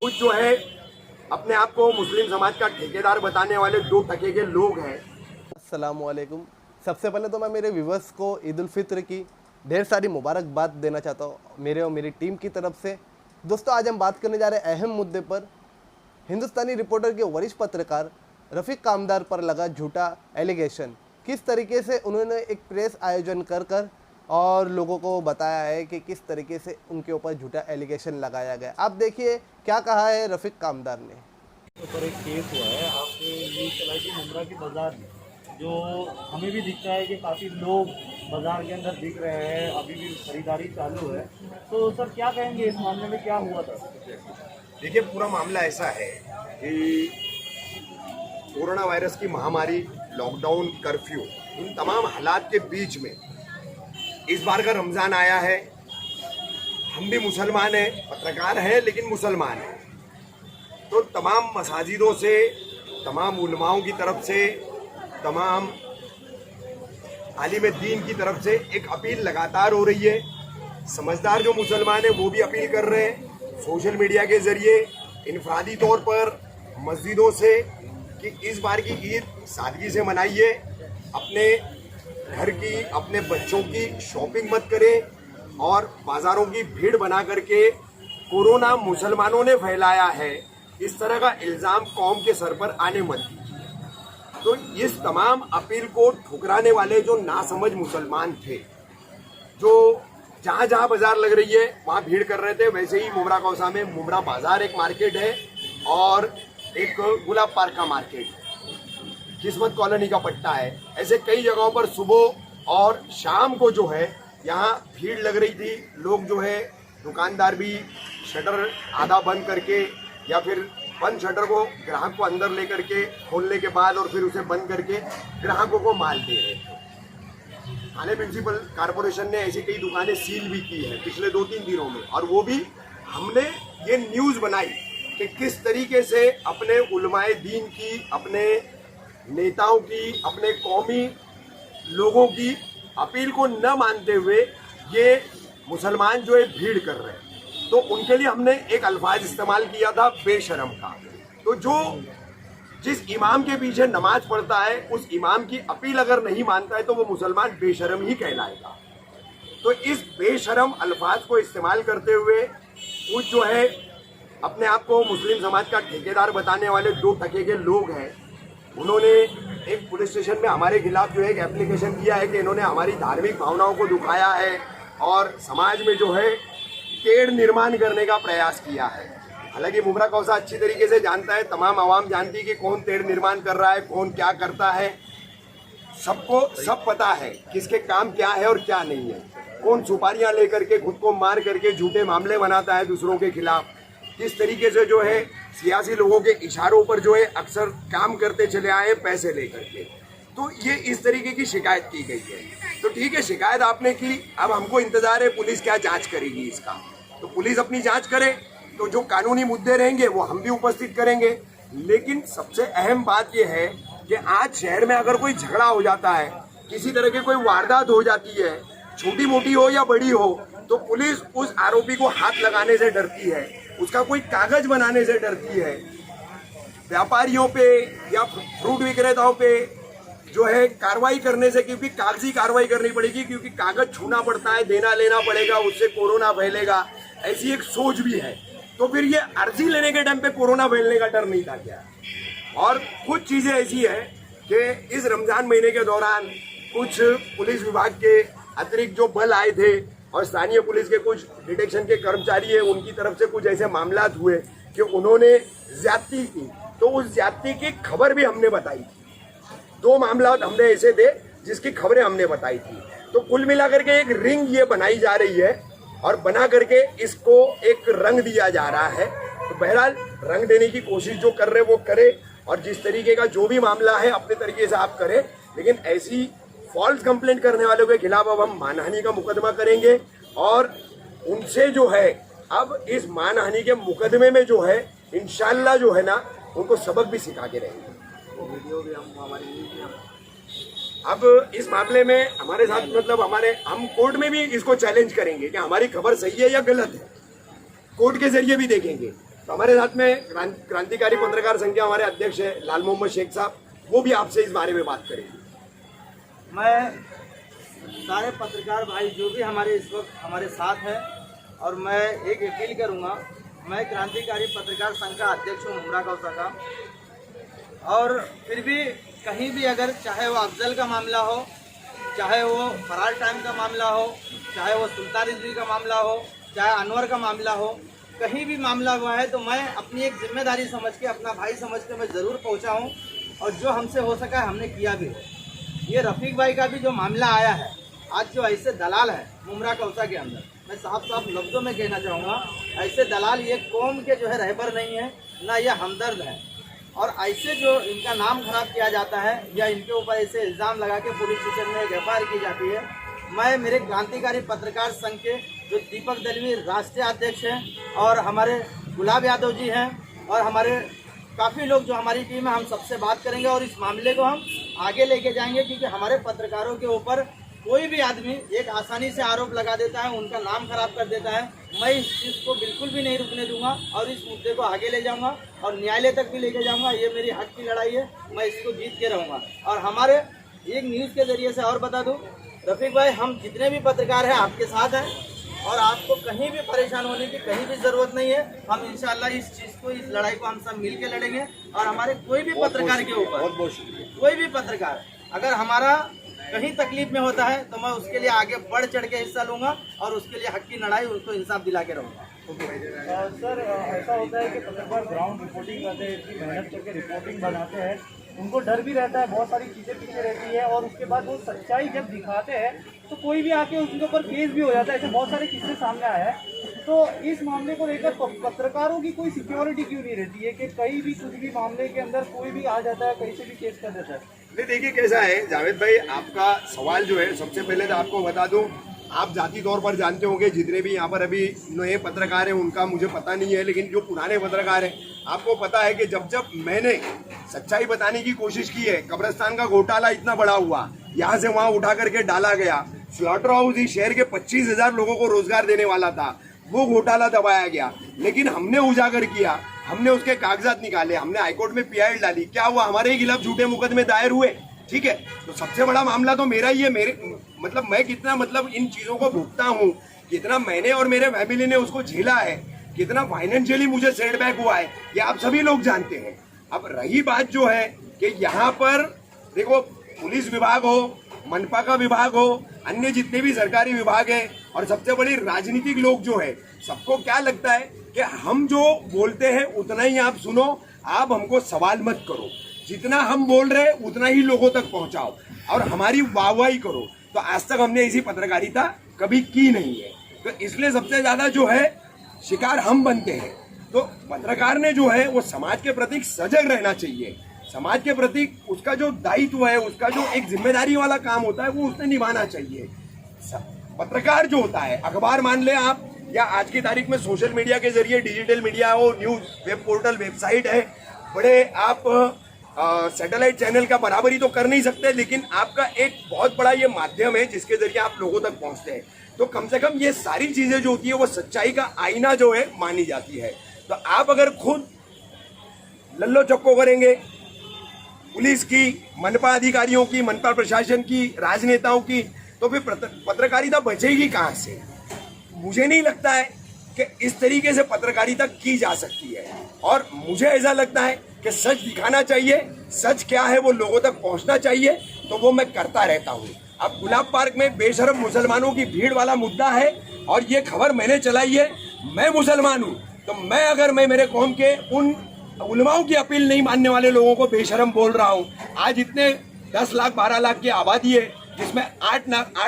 कुछ जो है अपने आप को मुस्लिम समाज का ठेकेदार बताने वाले दो टके के लोग हैं। अस्सलामुअलैकुम। सबसे पहले तो मैं मेरे व्यूवर्स को ईद उल फित्र की ढेर सारी मुबारकबाद देना चाहता हूँ मेरे और मेरी टीम की तरफ से। दोस्तों, आज हम बात करने जा रहे हैं अहम मुद्दे पर। हिंदुस्तानी रिपोर्टर के वरिष्ठ पत्रकार रफ़ीक कामदार पर लगा झूठा एलिगेशन। किस तरीके से उन्होंने एक प्रेस आयोजन कर और लोगों को बताया है कि किस तरीके से उनके ऊपर झूठा एलिगेशन लगाया गया। आप देखिए क्या कहा है रफ़ीक कामदार ने। ऊपर एक केस हुआ है, आपने न्यूज़ चलाई थी मुमरा की बाज़ार में, जो हमें भी दिखता है कि काफ़ी लोग बाज़ार के अंदर दिख रहे हैं, अभी भी खरीदारी चालू है। तो सर क्या कहेंगे इस मामले में, क्या हुआ था? देखिए, पूरा मामला ऐसा है कि कोरोना वायरस की महामारी, लॉकडाउन, कर्फ्यू, इन तमाम हालात के बीच में इस बार का रमज़ान आया है। हम भी मुसलमान हैं, पत्रकार हैं लेकिन मुसलमान हैं। तो तमाम मसाजिदों से, तमाम उलमाओं की तरफ से, तमाम आलिम दीन की तरफ से एक अपील लगातार हो रही है। समझदार जो मुसलमान हैं वो भी अपील कर रहे हैं सोशल मीडिया के ज़रिए, इनफरादी तौर पर मस्जिदों से, कि इस बार की ईद सादगी से मनाइए। अपने घर की, अपने बच्चों की शॉपिंग मत करें और बाज़ारों की भीड़ बना करके कोरोना मुसलमानों ने फैलाया है, इस तरह का इल्ज़ाम कौम के सर पर आने मत दीजिए। तो इस तमाम अपील को ठुकराने वाले जो नासमझ मुसलमान थे, जो जहाँ जहाँ बाजार लग रही है वहाँ भीड़ कर रहे थे, वैसे ही मुमरा कौसा में मुमरा बाजार एक मार्केट है और एक गुलाब पार्क का मार्केट है, किस्मत कॉलोनी का पट्टा है। ऐसे कई जगहों पर सुबह और शाम को जो है यहाँ भीड़ लग रही थी। लोग जो है, दुकानदार भी शटर आधा बंद करके या फिर बंद शटर को ग्राहक को अंदर लेकर के खोलने के बाद और फिर उसे बंद करके ग्राहकों को माल दे रहे थे। थाने म्यूनसिपल कॉरपोरेशन ने ऐसी कई दुकानें सील भी की है पिछले 2-3 दिनों में, और वो भी हमने ये न्यूज़ बनाई कि किस तरीके से अपने उलमाए दीन की, अपने नेताओं की, अपने कौमी लोगों की अपील को न मानते हुए ये मुसलमान जो है भीड़ कर रहे हैं। तो उनके लिए हमने एक अल्फाज इस्तेमाल किया था, बेशरम का। तो जो जिस इमाम के पीछे नमाज पढ़ता है, उस इमाम की अपील अगर नहीं मानता है तो वो मुसलमान बेशरम ही कहलाएगा। तो इस बेशरम अल्फाज को इस्तेमाल करते हुए कुछ जो है अपने आप को मुस्लिम समाज का ठेकेदार बताने वाले दो टके के लोग हैं, उन्होंने एक पुलिस स्टेशन में हमारे खिलाफ जो है एक एप्लीकेशन किया है कि इन्होंने हमारी धार्मिक भावनाओं को दुखाया है और समाज में जो है तेढ़ निर्माण करने का प्रयास किया है। हालांकि मुमरा कौसा अच्छी तरीके से जानता है, तमाम आवाम जानती है कि कौन तेढ़ निर्माण कर रहा है, कौन क्या करता है। सबको सब पता है किसके काम क्या है और क्या नहीं है। कौन सुपारियां लेकर के खुद को मार करके झूठे मामले बनाता है दूसरों के खिलाफ, किस तरीके से जो है सियासी लोगों के इशारों पर जो है अक्सर काम करते चले आए पैसे लेकर के। तो ये इस तरीके की शिकायत की गई है। तो ठीक है, शिकायत आपने की, अब हमको इंतजार है पुलिस क्या जांच करेगी इसका। तो पुलिस अपनी जांच करे, तो जो कानूनी मुद्दे रहेंगे वो हम भी उपस्थित करेंगे। लेकिन सबसे अहम बात यह है कि आज शहर में अगर कोई झगड़ा हो जाता है, किसी तरह की कोई वारदात हो जाती है, छोटी मोटी हो या बड़ी हो, तो पुलिस उस आरोपी को हाथ लगाने से डरती है, उसका कोई कागज बनाने से डरती है। व्यापारियों पे या फ्रूट विक्रेताओं पे जो है कार्रवाई करने से, क्योंकि कागजी कार्रवाई करनी पड़ेगी, क्योंकि कागज छूना पड़ता है, देना लेना पड़ेगा, उससे कोरोना फैलेगा, ऐसी एक सोच भी है। तो फिर ये अर्जी लेने के टाइम पे कोरोना फैलने का डर नहीं था क्या? और कुछ चीजें ऐसी है कि इस रमजान महीने के दौरान कुछ पुलिस विभाग के अतिरिक्त जो बल आए थे और स्थानीय पुलिस के कुछ डिटेक्शन के कर्मचारी है, उनकी तरफ से कुछ ऐसे मामलात हुए कि उन्होंने ज्यादती की। तो उस ज्यादती की खबर भी हमने बताई थी। 2 मामला हमने ऐसे थे जिसकी खबरें हमने बताई थी। तो कुल मिलाकर के एक रिंग ये बनाई जा रही है और बना करके इसको एक रंग दिया जा रहा है। तो बहरहाल रंग देने की कोशिश जो कर रहे वो करे, और जिस तरीके का जो भी मामला है अपने तरीके से आप करें। लेकिन ऐसी फॉल्स कंप्लेंट करने वालों के खिलाफ अब हम मानहानि का मुकदमा करेंगे और उनसे जो है अब इस मानहानि के मुकदमे में जो है इंशाल्लाह जो है ना, उनको सबक भी सिखा के रहेंगे। अब इस मामले में हमारे साथ मतलब हम कोर्ट में भी इसको चैलेंज करेंगे कि हमारी खबर सही है या गलत है। कोर्ट के जरिए भी देखेंगे तो हमारे साथ में क्रांतिकारी पत्रकार संघ के हमारे अध्यक्ष है लाल मोहम्मद शेख साहब, वो भी आपसे इस बारे में बात करेंगे। मैं सारे पत्रकार भाई जो भी हमारे इस वक्त हमारे साथ हैं, और मैं एक अपील करूंगा। मैं क्रांतिकारी पत्रकार संघ का अध्यक्ष हूँ मुमरा कौसा का, और फिर भी कहीं भी अगर चाहे वो अफजल का मामला हो, चाहे वो फरार टाइम का मामला हो, चाहे वो सुल्तान रिजवी का मामला हो, चाहे अनवर का मामला हो, कहीं भी मामला हुआ है तो मैं अपनी एक जिम्मेदारी समझ के, अपना भाई समझ के मैं ज़रूर पहुंचा हूं, और जो हमसे हो सका है हमने किया भी है। ये रफ़ीक भाई का भी जो मामला आया है, आज जो ऐसे दलाल है मुमरा कौसा के अंदर, मैं साफ साफ लफ्ज़ों में कहना चाहूँगा, ऐसे दलाल ये कौम के जो है रहबर नहीं है, ना ये हमदर्द है। और ऐसे जो इनका नाम खराब किया जाता है या इनके ऊपर ऐसे इल्ज़ाम लगा के पुलिस स्टेशन में गिरफ्तार की जाती है, मैं मेरे क्रांतिकारी पत्रकार संघ के जो दीपक दलवी राष्ट्रीय अध्यक्ष हैं, और हमारे गुलाब यादव जी हैं, और हमारे काफ़ी लोग जो हमारी टीम है, हम सबसे बात करेंगे और इस मामले को हम आगे लेके जाएंगे। क्योंकि हमारे पत्रकारों के ऊपर कोई भी आदमी एक आसानी से आरोप लगा देता है, उनका नाम खराब कर देता है। मैं इस चीज़ को बिल्कुल भी नहीं रुकने दूंगा और इस मुद्दे को आगे ले जाऊंगा और न्यायालय तक भी लेके जाऊंगा। ये मेरी हक की लड़ाई है, मैं इसको जीत के रहूंगा। और हमारे एक न्यूज़ के ज़रिए से और बता दूं, रफ़ीक भाई, हम जितने भी पत्रकार हैं आपके साथ हैं, और आपको कहीं भी परेशान होने की कहीं भी ज़रूरत नहीं है। हम इंशाल्लाह इस चीज़ को, इस लड़ाई को हम सब मिल के लड़ेंगे। और हमारे कोई भी पत्रकार के ऊपर, कोई भी पत्रकार अगर हमारा कहीं तकलीफ में होता है तो मैं उसके लिए आगे बढ़ चढ़ के हिस्सा लूंगा और उसके लिए हक की लड़ाई, उसको इंसाफ दिला के रहूँगा। सर, ऐसा होता है कि पत्रकार ग्राउंड रिपोर्टिंग करते हैं, इतनी मेहनत करके रिपोर्टिंग बनाते हैं, उनको डर भी रहता है, बहुत सारी चीज़ें पीछे रहती है, और उसके बाद वो सच्चाई जब दिखाते हैं तो कोई भी आके उनके ऊपर केस भी हो जाता है। ऐसे बहुत सारे किस्से सामने आए हैं। तो इस मामले को लेकर पत्रकारों की कोई सिक्योरिटी क्यों नहीं रहती है कि कहीं भी कुछ भी मामले के अंदर कोई भी आ जाता है, कहीं से भी केस कर देता है? नहीं, देखिए कैसा है जावेद भाई, आपका सवाल जो है, सबसे पहले तो आपको बता दूं, आप जाती तौर पर जानते होंगे, जितने भी यहाँ पर अभी नए पत्रकार हैं उनका मुझे पता नहीं है, लेकिन जो पुराने पत्रकार हैं आपको पता है कि जब जब मैंने सच्चाई बताने की कोशिश की है, कब्रिस्तान का घोटाला इतना बड़ा हुआ, यहाँ से वहाँ उठा करके डाला गया, स्लॉटर हाउस ही शहर के 25,000 लोगों को रोजगार देने वाला था, वो घोटाला दबाया गया, लेकिन हमने उजागर किया, हमने उसके कागजात निकाले, हमने हाईकोर्ट में PIL डाली, क्या हुआ, हमारे ही खिलाफ झूठे मुकदमे दायर हुए। ठीक है, तो सबसे बड़ा मामला तो मेरा ही है। मैं कितना इन चीजों को भुगता हूँ, कितना मैंने और मेरे फैमिली ने उसको झेला है, कितना फाइनेंशियली मुझे सेटबैक हुआ है, ये आप सभी लोग जानते हैं। अब रही बात जो है कि यहाँ पर देखो, पुलिस विभाग हो, मनपा का विभाग हो, अन्य जितने भी सरकारी विभाग है, और सबसे बड़ी राजनीतिक लोग जो है, सबको क्या लगता है कि हम जो बोलते हैं उतना ही आप सुनो, आप हमको सवाल मत करो, जितना हम बोल रहे हैं उतना ही लोगों तक पहुंचाओ और हमारी वाहवाही करो। तो आज तक हमने ऐसी पत्रकारिता कभी की नहीं है, तो इसलिए सबसे ज्यादा जो है शिकार हम बनते हैं। तो पत्रकार ने जो है वो समाज के प्रति सजग रहना चाहिए, समाज के प्रति उसका जो दायित्व है, उसका जो एक जिम्मेदारी वाला काम होता है वो उसने निभाना चाहिए। पत्रकार जो होता है, अखबार मान ले आप, या आज की तारीख में सोशल मीडिया के जरिए, डिजिटल मीडिया हो, न्यूज, वेब पोर्टल, वेबसाइट है, बड़े आप सैटेलाइट चैनल का बराबरी तो कर नहीं सकते, लेकिन आपका एक बहुत बड़ा ये माध्यम है जिसके जरिए आप लोगों तक पहुंचते हैं। तो कम से कम ये सारी चीजें जो होती है वो सच्चाई का आईना जो है मानी जाती है। तो आप अगर खुद लल्लो चक्को करेंगे पुलिस की, मनपा अधिकारियों की, मनपा प्रशासन की, राजनेताओं की, तो फिर पत्रकारिता बचेगी कहाँ से? मुझे नहीं लगता है कि इस तरीके से पत्रकारिता की जा सकती है, और मुझे ऐसा लगता है कि सच दिखाना चाहिए, सच क्या है वो लोगों तक पहुंचना चाहिए, तो वो मैं करता रहता हूँ। अब गुलाब पार्क में बेशरम मुसलमानों की भीड़ वाला मुद्दा है, और ये खबर मैंने चलाई है, मैं मुसलमान हूँ, तो मैं अगर मेरे कौम के उन उलमाओं की अपील नहीं मानने वाले लोगों को बेशरम बोल रहा हूँ, आज इतने 10 लाख 12 लाख की आबादी है, जिसमें 8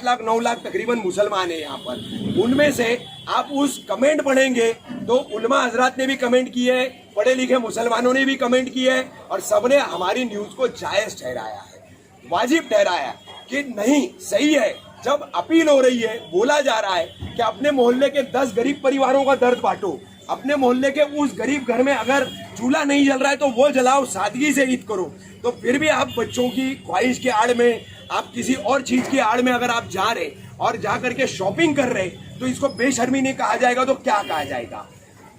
लाख 9 लाख तकरीबन मुसलमान है यहाँ पर, उनमें से आप उस कमेंट पढ़ेंगे तो उलमा हजरात ने भी कमेंट किए है, पढ़े लिखे मुसलमानों ने भी कमेंट किए है, और सबने हमारी न्यूज को जायज ठहराया है, वाजिब ठहराया कि नहीं सही है। जब अपील हो रही है, बोला जा रहा है कि अपने मोहल्ले के 10 गरीब परिवारों का दर्द बांटो, अपने मोहल्ले के उस गरीब घर में अगर चूल्हा नहीं जल रहा है तो वो जलाओ, सादगी से ईद करो, तो फिर भी आप बच्चों की ख्वाहिश के आड़ में, आप किसी और चीज की आड़ में अगर आप जा रहे और जा करके शॉपिंग कर रहे, तो इसको बेशर्मी नहीं कहा जाएगा तो क्या कहा जाएगा?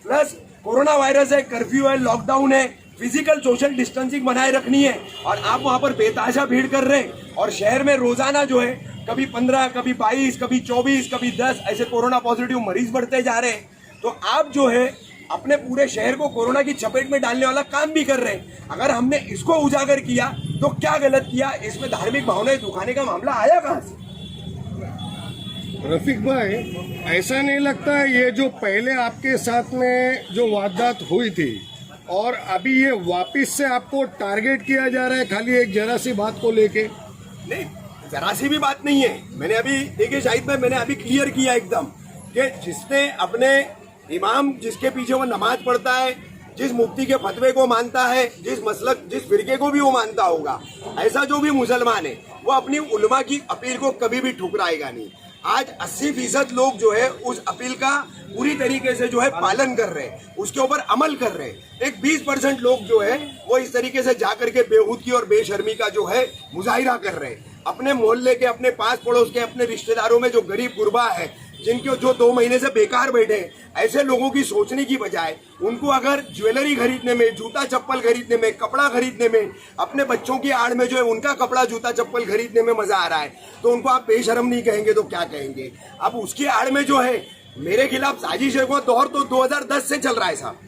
प्लस कोरोना वायरस है, कर्फ्यू है, लॉकडाउन है, फिजिकल सोशल डिस्टेंसिंग बनाए रखनी है, और आप वहां पर बेताशा भीड़ कर रहे हैं। और शहर में रोजाना जो है कभी 15, कभी 22, कभी 24, कभी 10 ऐसे कोरोना पॉजिटिव मरीज बढ़ते जा रहे हैं। तो आप जो है अपने पूरे शहर को कोरोना की चपेट में डालने वाला काम भी कर रहे हैं। अगर हमने इसको उजागर किया तो क्या गलत किया? इसमें धार्मिक भावनाएं दुखाने का मामला आया कहां से? रफीक भाई, ऐसा नहीं लगता है ये जो पहले आपके साथ में जो वारदात हुई थी और अभी ये वापस से आपको टारगेट किया जा रहा है खाली एक जरा सी बात को लेके? नहीं, जरा सी भी बात नहीं है। मैंने अभी देखिए शाहिद भाई, मैंने अभी क्लियर किया एकदम कि जिसने अपने इमाम जिसके पीछे वो नमाज पढ़ता है, जिस मुफ्ती के फतवे को मानता है, जिस मसलक जिस फिरके को भी वो मानता होगा, ऐसा जो भी मुसलमान है वो अपनी उलमा की अपील को कभी भी ठुकराएगा नहीं। आज 80% लोग जो है उस अपील का पूरी तरीके से जो है पालन कर रहे हैं, उसके ऊपर अमल कर रहे हैं। एक 20% लोग जो है वो इस तरीके से जाकर के बेहूदगी और बेशर्मी का जो है मुजाहिरा कर रहे हैं। अपने मोहल्ले के, अपने पास पड़ोस के, अपने रिश्तेदारों में जो गरीब गुरबा है, जिनके जो 2 महीने से बेकार बैठे हैं, ऐसे लोगों की सोचने की बजाय उनको अगर ज्वेलरी खरीदने में, जूता चप्पल खरीदने में, कपड़ा खरीदने में, अपने बच्चों की आड़ में जो है उनका कपड़ा जूता चप्पल खरीदने में मजा आ रहा है, तो उनको आप बेशरम नहीं कहेंगे तो क्या कहेंगे? अब उसकी आड़ में जो है मेरे खिलाफ साजिश है, वो दौर तो 2010 से चल रहा है साहब,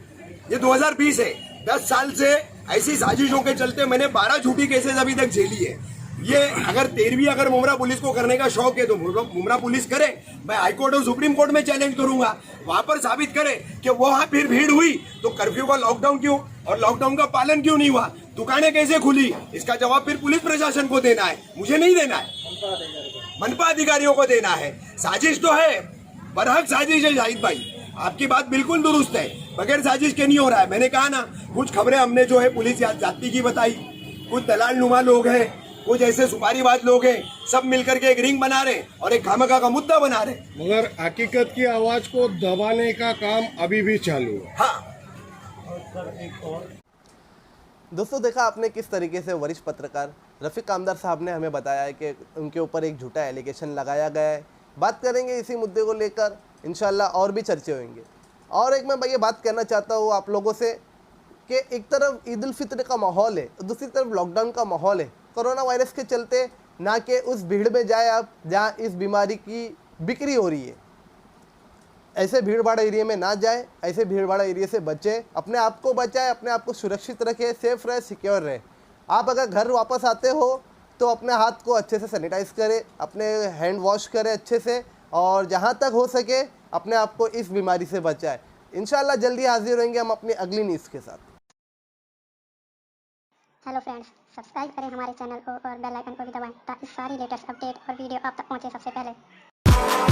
ये 2020 है। 10 साल से ऐसी साजिशों के चलते मैंने 12 झूठी केसेस अभी तक झेली है। ये अगर 13वीं अगर मुमरा पुलिस को करने का शौक है तो मुमरा पुलिस करे, मैं हाईकोर्ट और सुप्रीम कोर्ट में चैलेंज करूंगा, वहां पर साबित करे कि वहां फिर भीड़ हुई तो कर्फ्यू का लॉकडाउन क्यों और लॉकडाउन का पालन क्यों नहीं हुआ, दुकानें कैसे खुली, इसका जवाब फिर पुलिस प्रशासन को देना है, मुझे नहीं देना है, मनपा अधिकारियों को देना है। साजिश तो है, बरहक साजिश है शाहिद भाई, आपकी बात बिल्कुल दुरुस्त है, बगैर साजिश के नहीं हो रहा है। मैंने कहा ना, कुछ खबरें हमने जो है पुलिस जाति की बताई, कुछ दलाल नुमा लोग हैं, कुछ ऐसे सुपारीबाज लोग हैं, सब मिलकर के एक रिंग बना रहे और एक खामखा का मुद्दा बना रहे। मगर हकीकत की आवाज को दबाने का काम अभी भी चालू है। हाँ दोस्तों, देखा आपने किस तरीके से वरिष्ठ पत्रकार रफ़ीक कामदार साहब ने हमें बताया है कि उनके ऊपर एक झूठा एलिगेशन लगाया गया है। बात करेंगे इसी मुद्दे को लेकर, इंशाल्लाह और भी चर्चे होंगे। और एक मैं ये बात कहना चाहता हूँ आप लोगों से कि एक तरफ ईद उल फित्र का माहौल है, दूसरी तरफ लॉकडाउन का माहौल है। कोरोना वायरस के चलते ना कि उस भीड़ में जाए आप जहाँ इस बीमारी की बिक्री हो रही है, ऐसे भीड़ भाड़ एरिया में ना जाए, ऐसे भीड़ भाड़ एरिया से बचे, अपने आप को बचाए, अपने आप को सुरक्षित रखे, सेफ रहे, सिक्योर रहे। आप अगर घर वापस आते हो तो अपने हाथ को अच्छे से सैनिटाइज करें, अपने हैंड वॉश करें अच्छे से, और जहाँ तक हो सके अपने आप को इस बीमारी से बचाए। इंशाल्लाह जल्दी हाजिर होंगे हम अपनी अगली न्यूज़ के साथ। हेलो फ्रेंड्स, सब्सक्राइब करें हमारे चैनल को और बेल आइकन को भी दबाएं ताकि सारी लेटेस्ट अपडेट और वीडियो आप तक पहुंचे सबसे पहले।